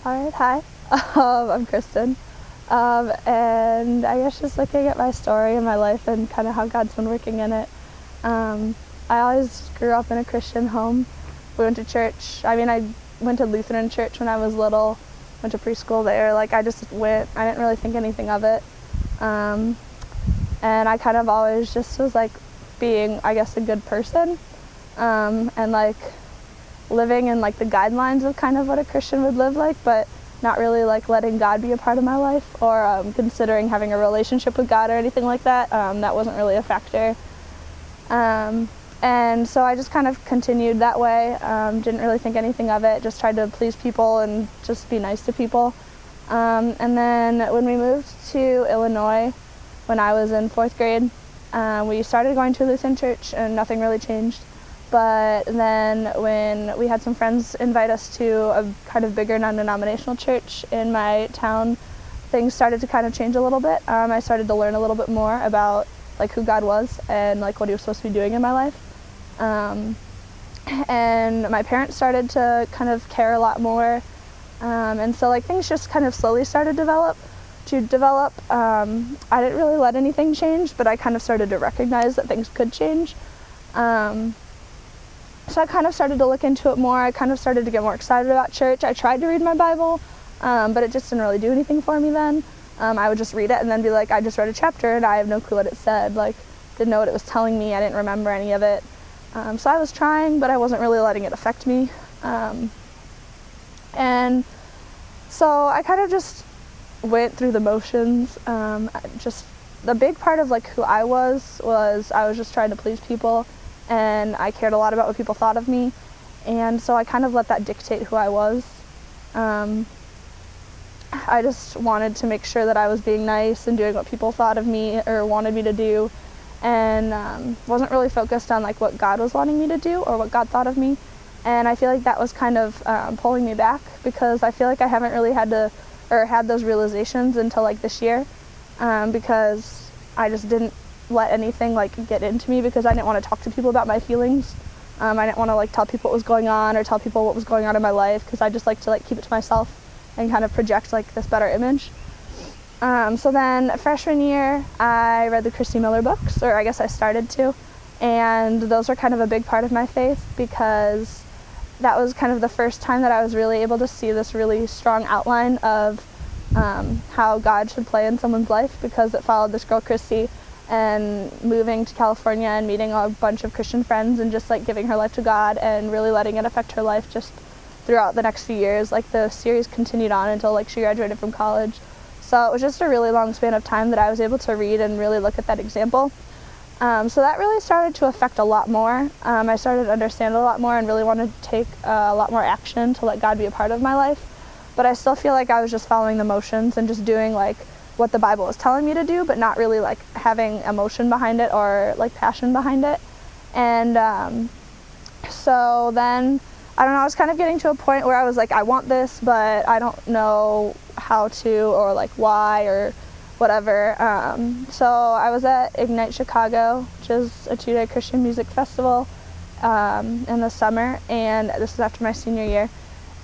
Alright, hi. I'm Kristen. And I guess just looking at my story and my life and kind of how God's been working in it. I always grew up in a Christian home. We went to church. I went to Lutheran church when I was little, went to preschool there. I just went. I didn't really think anything of it. And I kind of always just was being, I guess, a good person. And living in the guidelines of kind of what a Christian would live like, but not really letting God be a part of my life or considering having a relationship with God or anything like that. That wasn't really a factor. And so I just kind of continued that way. Didn't really think anything of it, just tried to please people and just be nice to people. And then when we moved to Illinois when I was in 4th grade, we started going to a Lutheran church and nothing really changed. But then when we had some friends invite us to a kind of bigger non-denominational church in my town, things started to kind of change a little bit. I started to learn a little bit more about who God was and what he was supposed to be doing in my life. And my parents started to kind of care a lot more. And so things just kind of slowly started to develop. I didn't really let anything change, but I kind of started to recognize that things could change. So I kind of started to look into it more. I kind of started to get more excited about church. I tried to read my Bible, but it just didn't really do anything for me then. I would just read it and then be like, I just read a chapter and I have no clue what it said. Didn't know what it was telling me. I didn't remember any of it. So I was trying, but I wasn't really letting it affect me. And so I kind of just went through the motions. Just the big part of who I was I was just trying to please people. And I cared a lot about what people thought of me, and so I kind of let that dictate who I was. I just wanted to make sure that I was being nice and doing what people thought of me or wanted me to do, and wasn't really focused on what God was wanting me to do or what God thought of me. And I feel that was kind of pulling me back, because I feel I haven't really had those realizations until this year, because I just didn't let anything get into me, because I didn't want to talk to people about my feelings. I didn't want to tell people what was going on or tell people what was going on in my life, because I just like to keep it to myself and kind of project this better image. So then freshman year I read the Christy Miller books, or I guess I started to, and those are kind of a big part of my faith, because that was kind of the first time that I was really able to see this really strong outline of how God should play in someone's life, because it followed this girl Christy and moving to California and meeting a bunch of Christian friends and just giving her life to God and really letting it affect her life just throughout the next few years. The series continued on until she graduated from college. So it was just a really long span of time that I was able to read and really look at that example. So that really started to affect a lot more. I started to understand a lot more and really wanted to take a lot more action to let God be a part of my life. But I still feel I was just following the motions and just doing what the Bible was telling me to do, but not really having emotion behind it or passion behind it. And so then, I don't know, I was kind of getting to a point where I was I want this, but I don't know how to or why or whatever. So I was at Ignite Chicago, which is a 2-day Christian music festival in the summer, and this is after my senior year.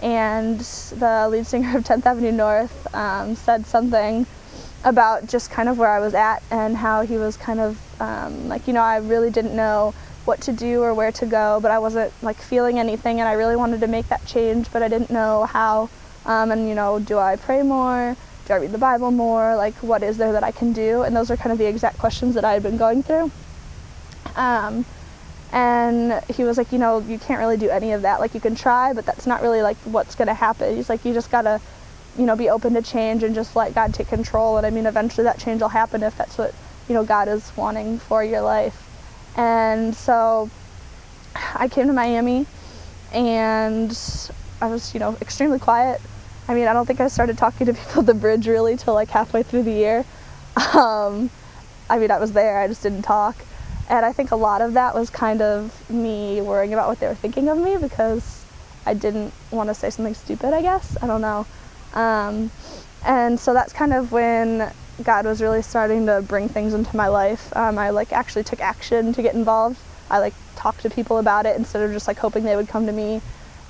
And the lead singer of 10th Avenue North said something about just kind of where I was at, and how he was kind of I really didn't know what to do or where to go, but I wasn't feeling anything, and I really wanted to make that change, but I didn't know how. And do I pray more? Do I read the Bible more? What is there that I can do? And those are kind of the exact questions that I had been going through. And he was you can't really do any of that. You can try, but that's not really what's going to happen. He's you just gotta be open to change and just let God take control. And eventually that change will happen if that's what, God is wanting for your life. And so I came to Miami, and I was, extremely quiet. I don't think I started talking to people at the bridge really till halfway through the year. I was there, I just didn't talk. And I think a lot of that was kind of me worrying about what they were thinking of me, because I didn't want to say something stupid, I guess. I don't know. And so that's kind of when God was really starting to bring things into my life. I actually took action to get involved. I talked to people about it instead of just hoping they would come to me.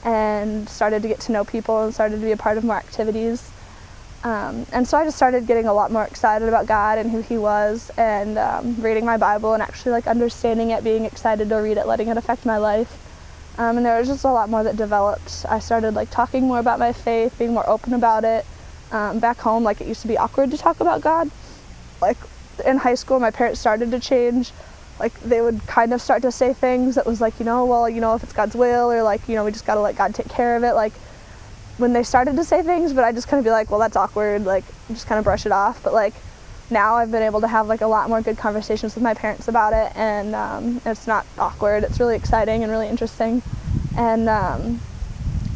and started to get to know people and started to be a part of more activities. And so I just started getting a lot more excited about God and who he was, and reading my Bible and actually like understanding it, being excited to read it, letting it affect my life. And there was just a lot more that developed. I started like talking more about my faith, being more open about it. Back home, like it used to be awkward to talk about God. Like in high school, my parents started to change. Like they would kind of start to say things that was like, well, if it's God's will, or like, we just got to let God take care of it. Like when they started to say things, but I just kind of be like, well, that's awkward, like just kind of brush it off. But like now I've been able to have like a lot more good conversations with my parents about it, and it's not awkward. It's really exciting and really interesting. And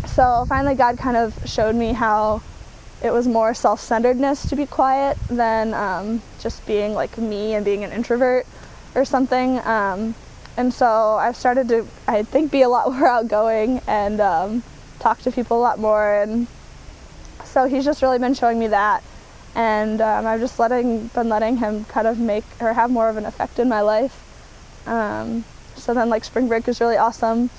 so finally God kind of showed me how it was more self-centeredness to be quiet than just being like me and being an introvert or something. And so I've started to, I think, be a lot more outgoing and talk to people a lot more. And so he's just really been showing me that. And I've just been letting him kind of make or have more of an effect in my life. So then like spring break was really awesome.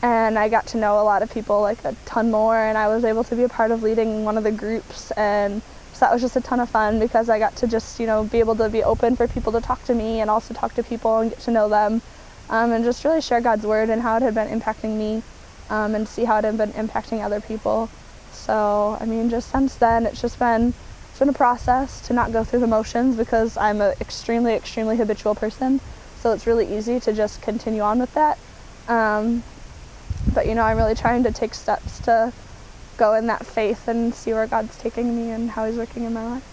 And I got to know a lot of people, like a ton more, and I was able to be a part of leading one of the groups, and so that was just a ton of fun because I got to just, be able to be open for people to talk to me and also talk to people and get to know them, and just really share God's word and how it had been impacting me, and see how it had been impacting other people. So, just since then, it's been a process to not go through the motions because I'm an extremely, extremely habitual person, so it's really easy to just continue on with that. But I'm really trying to take steps to go in that faith and see where God's taking me and how he's working in my life.